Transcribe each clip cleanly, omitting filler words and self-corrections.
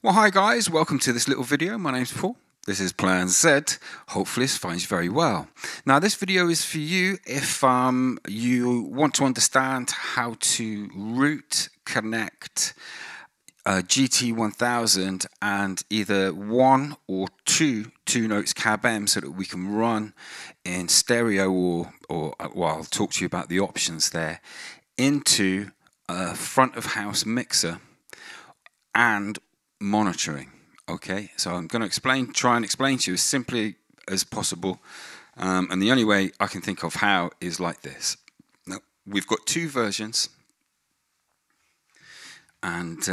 Well, hi guys, welcome to this little video. My name's Paul. This is Plan Zed. Hopefully this finds you very well. Now this video is for you if you want to understand how to route, connect a GT1000 and either one or two notes cab M so that we can run in stereo or well, I'll talk to you about the options there, into a front of house mixer and monitoring. Okay, so I'm going to try and explain to you as simply as possible, and the only way I can think of how is like this. Now, we've got two versions, and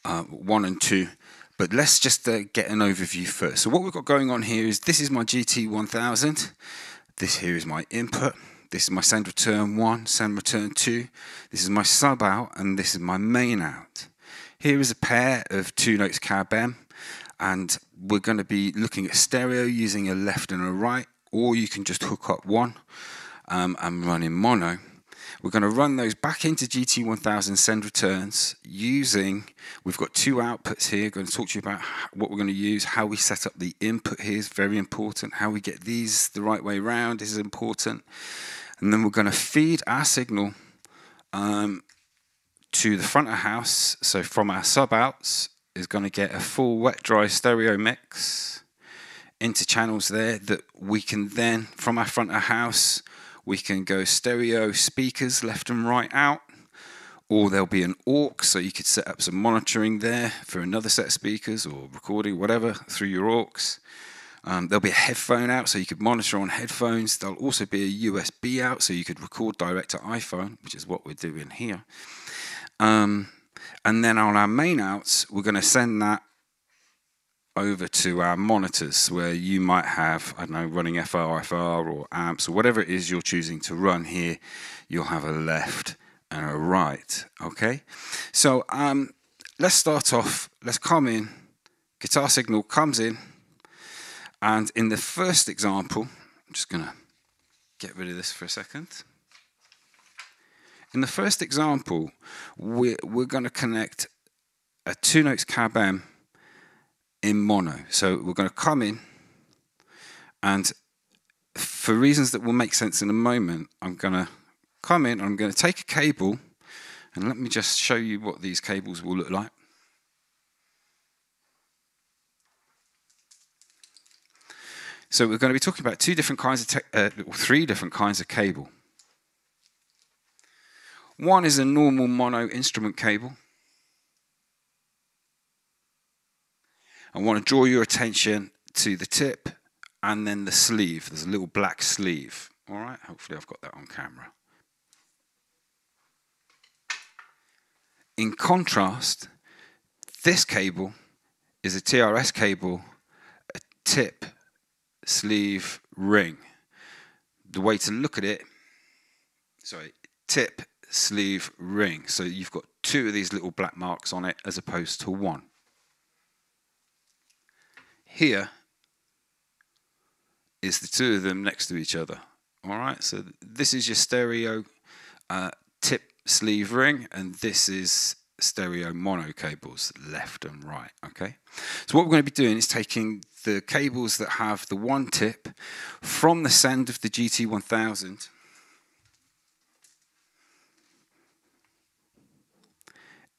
1 and 2, but let's just get an overview first. So what we've got going on here is this is my GT1000, this here is my input. This is my send return 1, send return 2. This is my sub out, and this is my main out. Here is a pair of 2 notes cab M, and we're going to be looking at stereo using a left and a right, or you can just hook up one and run in mono. We're going to run those back into GT1000 send returns using, we've got 2 outputs here. I'm going to talk to you about what we're going to use, how we set up the input here is very important, how we get these the right way round is important. And then we're going to feed our signal to the front of house. So from our sub outs is going to get a full wet dry stereo mix into channels there that we can then, from our front of house, we can go stereo speakers left and right out, or there'll be an aux, so you could set up some monitoring there for another set of speakers or recording, whatever, through your aux. There'll be a headphone out, so you could monitor on headphones. There'll also be a USB out, so you could record direct to iPhone, which is what we're doing here. And then on our main outs, we're going to send that over to our monitors, where you might have, I don't know, running FR or amps or whatever it is you're choosing to run here. You'll have a left and a right. Okay, so let's start off. Let's come in. Guitar signal comes in. And in the first example, I'm just going to get rid of this for a second. In the first example, we're going to connect a 2 notes cab M in mono. So we're going to come in, and for reasons that will make sense in a moment, I'm going to come in, I'm going to take a cable, and let me just show you what these cables will look like. So we're going to be talking about 3 different kinds of cable. One is a normal mono instrument cable. I want to draw your attention to the tip and then the sleeve. There's a little black sleeve. All right, hopefully I've got that on camera. In contrast, this cable is a TRS cable, a tip, sleeve, ring. The way to look at it, tip, sleeve, ring. So you've got 2 of these little black marks on it as opposed to 1. Here is the 2 of them next to each other. All right, so this is your stereo tip, sleeve, ring, and this is stereo mono cables, left and right. Okay, so what we're going to be doing is taking the cables that have the 1 tip from the send of the GT1000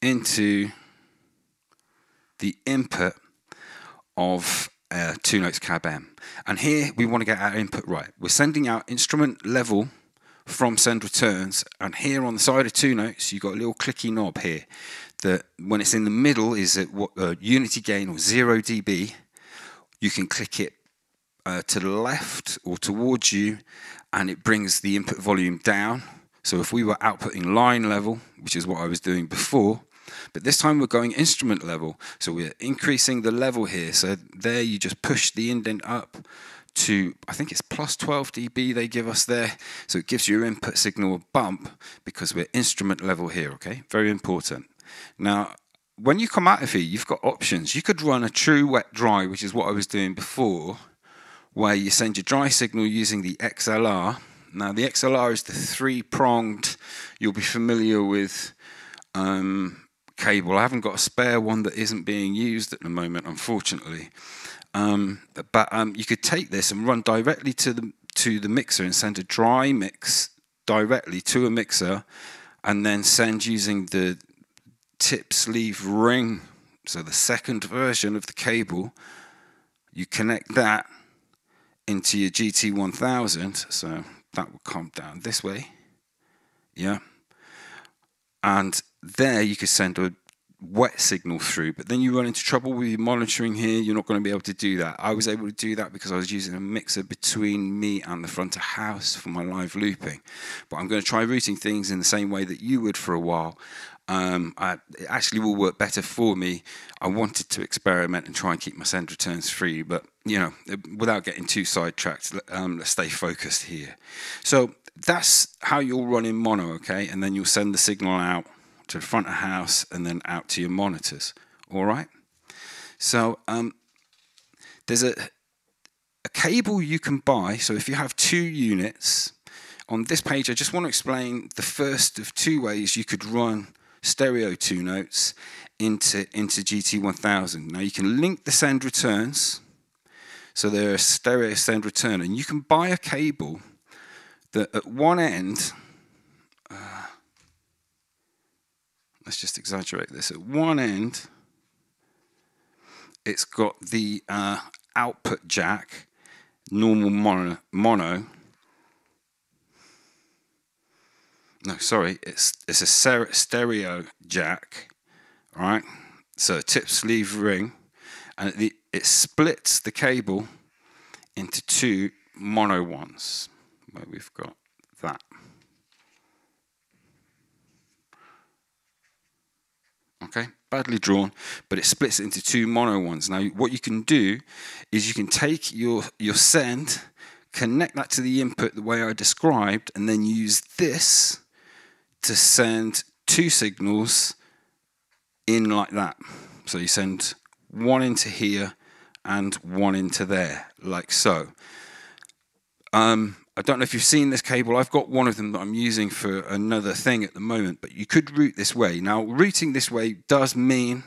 into the input of 2 notes cab M. And here we want to get our input right. We're sending out instrument level from send returns, and here on the side of 2 notes you've got a little clicky knob here that when it's in the middle is at what unity gain or 0 dB. You can click it to the left or towards you, and it brings the input volume down. So if we were outputting line level, which is what I was doing before, but this time we're going instrument level, so we're increasing the level here. So there you just push the indent up to, I think it's plus 12 dB they give us there. So it gives your input signal a bump because we're instrument level here, okay? Very important. Now, when you come out of here, you've got options. You could run a true wet dry, which is what I was doing before, where you send your dry signal using the XLR. Now, the XLR is the 3-pronged, you'll be familiar with cable. I haven't got a spare one that isn't being used at the moment, unfortunately. But you could take this and run directly to the mixer and send a dry mix directly to a mixer, and then send using the tip sleeve ring, so the second version of the cable. You connect that into your GT1000, so that will come down this way, yeah, and there you could send a wet signal through, but then you run into trouble with your monitoring here. You're not going to be able to do that. I was able to do that because I was using a mixer between me and the front of house for my live looping, but I'm going to try routing things in the same way that you would for a while. It actually will work better for me. I wanted to experiment and try and keep my send returns free, but you know, without getting too sidetracked, let's stay focused here. So that's how you'll run in mono, okay? And then you'll send the signal out to the front of house and then out to your monitors. All right. So there's a cable you can buy. So if you have 2 units on this page, I just want to explain the first of 2 ways you could run stereo 2 notes into GT1000. Now you can link the send returns, so they're a stereo send return, and you can buy a cable that at one end, let's just exaggerate this, at one end it's got the output jack, normal mono. No, sorry, it's a stereo jack, all right? So tip sleeve ring, and it splits the cable into 2 mono ones, where we've got that. Okay, badly drawn, but it splits it into 2 mono ones. Now, what you can do is you can take your send, connect that to the input the way I described, and then use this to send 2 signals in like that. So you send one into here and one into there, like so. I don't know if you've seen this cable. I've got one of them that I'm using for another thing at the moment, but you could route this way. Now, routing this way does mean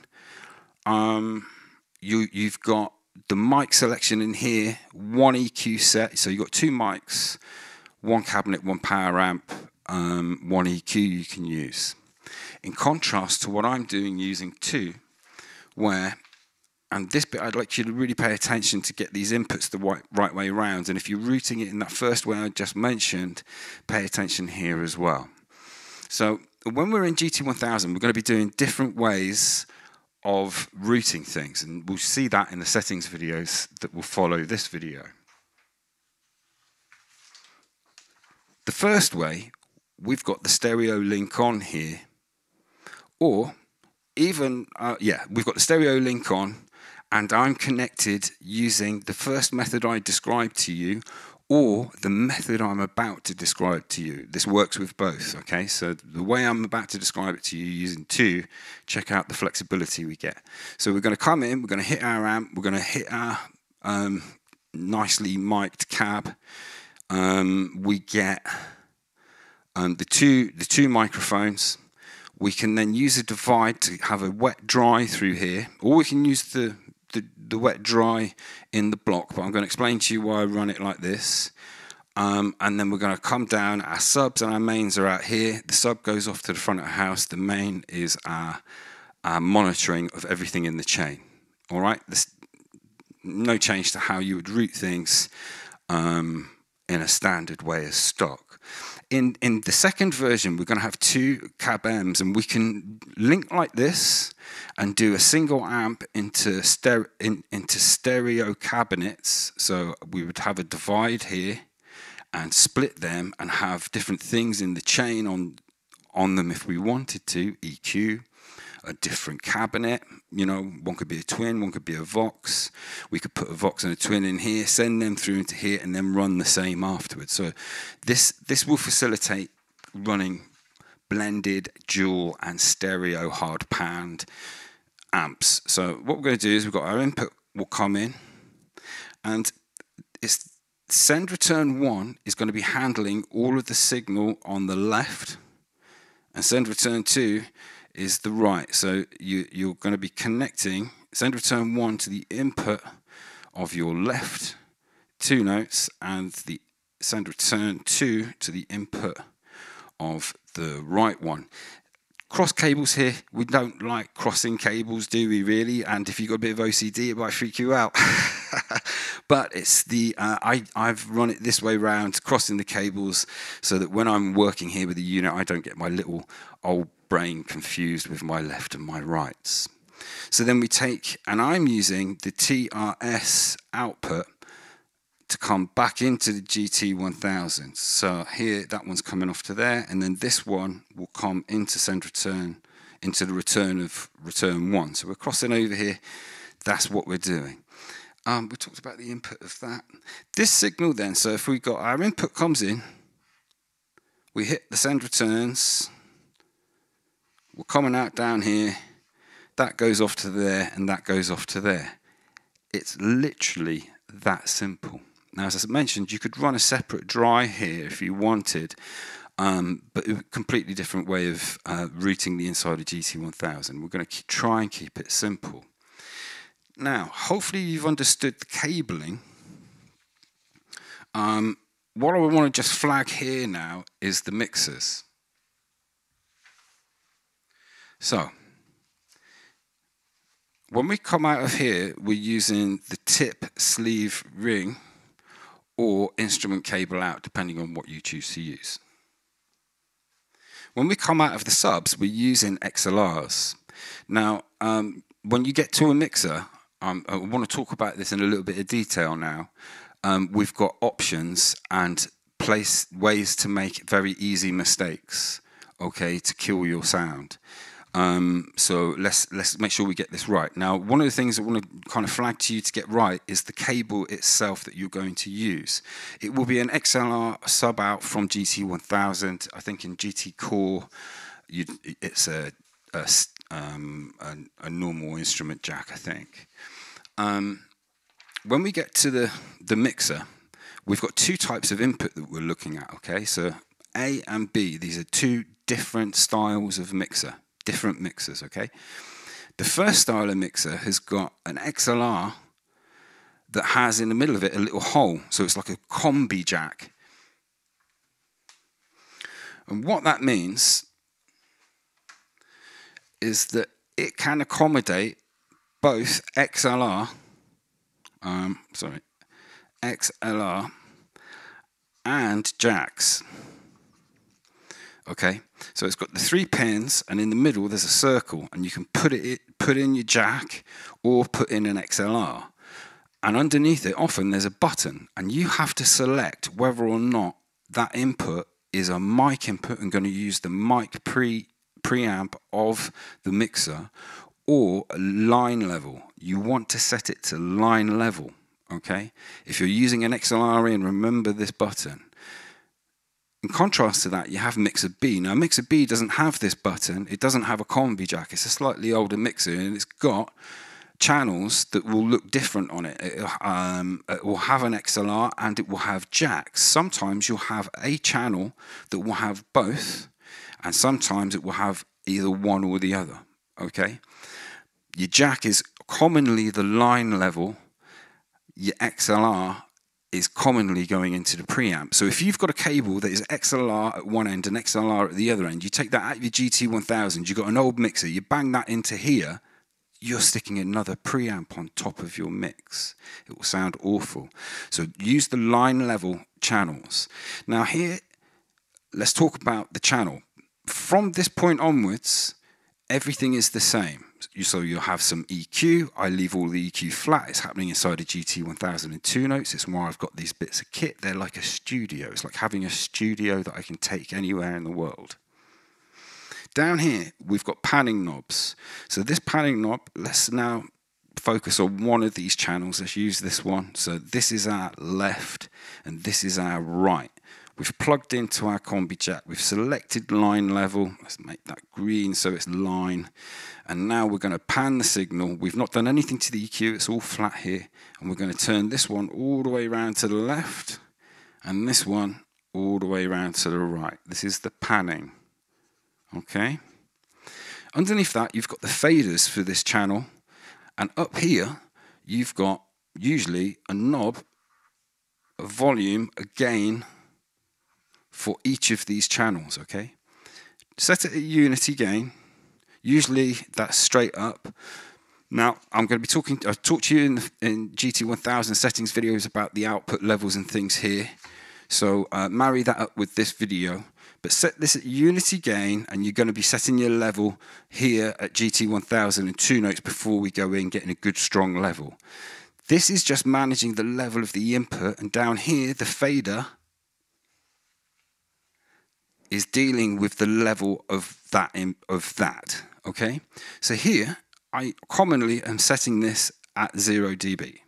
you've got the mic selection in here, 1 EQ set, so you've got 2 mics, 1 cabinet, 1 power amp, 1 EQ you can use. In contrast to what I'm doing using 2, where, and this bit I'd like you to really pay attention to get these inputs the right way around, and if you're routing it in that first way I just mentioned, pay attention here as well. So when we're in GT1000, we're going to be doing different ways of routing things, and we'll see that in the settings videos that will follow this video. The first way, we've got the stereo link on here, or even, we've got the stereo link on, and I'm connected using the first method I described to you, or the method I'm about to describe to you. This works with both, okay? So the way I'm about to describe it to you using 2, check out the flexibility we get. So we're going to come in, we're going to hit our amp, we're going to hit our nicely mic'd cab. We get the two microphones. We can then use a divide to have a wet dry through here, or we can use the wet dry in the block, but I'm going to explain to you why I run it like this. And then we're going to come down. Our subs and our mains are out here. The sub goes off to the front of the house. The main is our monitoring of everything in the chain. All right, there's no change to how you would route things in a standard way as stock. In the second version, we're going to have 2 cab M's, and we can link like this and do a single amp into stereo cabinets. So we would have a divide here and split them and have different things in the chain on them if we wanted to. EQ, a different cabinet, you know, one could be a twin, one could be a Vox. We could put a Vox and a twin in here, send them through into here, and then run the same afterwards. So this will facilitate running blended, dual, and stereo hard panned amps. So what we're going to do is we've got our input will come in, and it's send return 1 is going to be handling all of the signal on the left, and send return 2 is the right. So you're going to be connecting send return 1 to the input of your left 2 notes, and the send return 2 to the input of the right one. Cross cables here, we don't like crossing cables, do we really? And if you've got a bit of OCD, it might freak you out. But it's the I've run it this way round, crossing the cables, so that when I'm working here with the unit, I don't get my little old brain confused with my left and my rights. So then we take, and I'm using the TRS output to come back into the GT1000. So here, that one's coming off to there, and then this one will come into send return, into the return of return 1. So we're crossing over here. That's what we're doing. We talked about the input of that. This signal then, so if we got our input comes in, we hit the send returns, we're coming out down here, that goes off to there, and that goes off to there. It's literally that simple. Now, as I mentioned, you could run a separate dry here if you wanted, but a completely different way of routing the inside of GT1000. We're going to try and keep it simple. Now, hopefully you've understood the cabling. What I want to just flag here now is the mixers. So, when we come out of here, we're using the tip sleeve ring or instrument cable out, depending on what you choose to use. When we come out of the subs, we're using XLRs. Now, when you get to a mixer, I want to talk about this in a little bit of detail now. We've got options and ways to make very easy mistakes, okay, to kill your sound. So let's make sure we get this right. Now, one of the things I want to kind of flag to you to get right is the cable itself that you're going to use. It will be an XLR sub out from GT1000. I think in GT Core, it's a normal instrument jack, I think. When we get to the mixer, we've got 2 types of input that we're looking at, okay? So A and B, these are 2 different styles of mixer. Different mixers, okay? The first style of mixer has got an XLR that has in the middle of it a little hole, so it's like a combi jack. And what that means is that it can accommodate both XLR and jacks. Okay, so it's got the 3 pins, and in the middle there's a circle, and you can put in your jack or put in an XLR. And underneath it, often there's a button, and you have to select whether or not that input is a mic input and going to use the mic preamp of the mixer, or a line level. You want to set it to line level. Okay, if you're using an XLR in, remember this button. In contrast to that, you have mixer B. Now, mixer B doesn't have this button. It doesn't have a combi jack. It's a slightly older mixer, and it's got channels that will look different on it. It will have an XLR, and it will have jacks. Sometimes you'll have a channel that will have both, and sometimes it will have either one or the other. Okay? Your jack is commonly the line level. Your XLR is commonly going into the preamp. So if you've got a cable that is XLR at one end and XLR at the other end, you take that out of your GT1000, you've got an old mixer, you bang that into here, you're sticking another preamp on top of your mix. It will sound awful. So use the line level channels. Now here, let's talk about the channel. From this point onwards, everything is the same. So you'll have some EQ. I leave all the EQ flat. It's happening inside a GT1000 in 2 notes. It's why I've got these bits of kit. They're like a studio. It's like having a studio that I can take anywhere in the world. Down here, we've got panning knobs. So this panning knob, let's now focus on one of these channels. Let's use this one. So this is our left, and this is our right. We've plugged into our combi jack. We've selected line level. Let's make that green so it's line. And now we're going to pan the signal. We've not done anything to the EQ. It's all flat here. And we're going to turn this one all the way around to the left, and this one all the way around to the right. This is the panning. Okay? Underneath that, you've got the faders for this channel, and up here, you've got usually a knob, a volume, a gain for each of these channels, okay? Set it at unity gain. Usually that's straight up. Now, I'm going to be talking, I've talked to you in GT1000 settings videos about the output levels and things here. So marry that up with this video. But set this at unity gain, and you're going to be setting your level here at GT1000 in 2 notes before we go in, getting a good strong level. This is just managing the level of the input, and down here, the fader is dealing with the level of that, okay? So here, I commonly am setting this at 0 dB.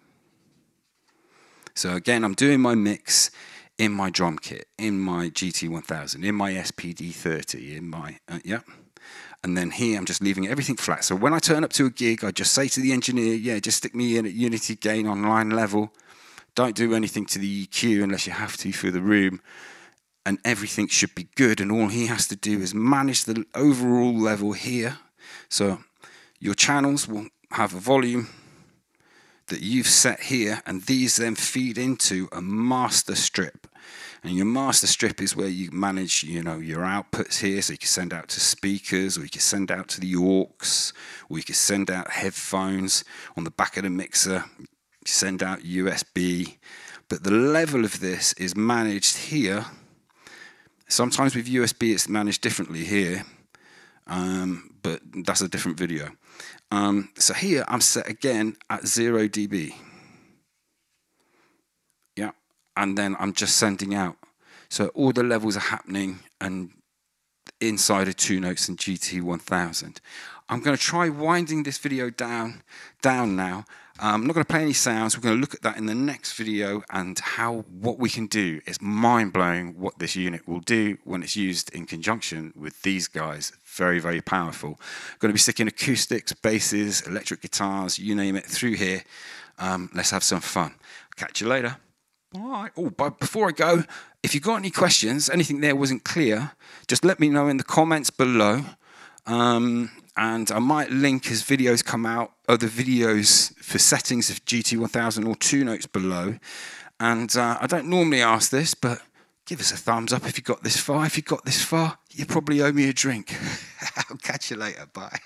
So again, I'm doing my mix in my drum kit, in my GT1000, in my SPD30, in my, and then here I'm just leaving everything flat. So when I turn up to a gig, I just say to the engineer, yeah, just stick me in at unity gain on line level. Don't do anything to the EQ unless you have to for the room. And everything should be good. And all he has to do is manage the overall level here. So your channels will have a volume that you've set here, and these then feed into a master strip. And your master strip is where you manage, you know, your outputs here, so you can send out to speakers, or you can send out to the aux, or you can send out headphones on the back of the mixer, send out USB. But the level of this is managed here. Sometimes with USB it's managed differently here, but that's a different video. So here I'm set again at 0 dB. Yeah, and then I'm just sending out. So all the levels are happening and inside of 2 notes in GT1000. I'm going to try winding this video down now. I'm not going to play any sounds. We're going to look at that in the next video, and what we can do. It's mind-blowing what this unit will do when it's used in conjunction with these guys. Very, very powerful. I'm going to be sticking acoustics, basses, electric guitars, you name it, through here. Let's have some fun. Catch you later. Bye. Oh, but before I go, if you've got any questions, anything there wasn't clear, just let me know in the comments below. And I might link as videos come out, other videos for settings of GT1000 or 2 notes below. And I don't normally ask this, but give us a thumbs up if you got this far. If you got this far, you probably owe me a drink. I'll catch you later. Bye.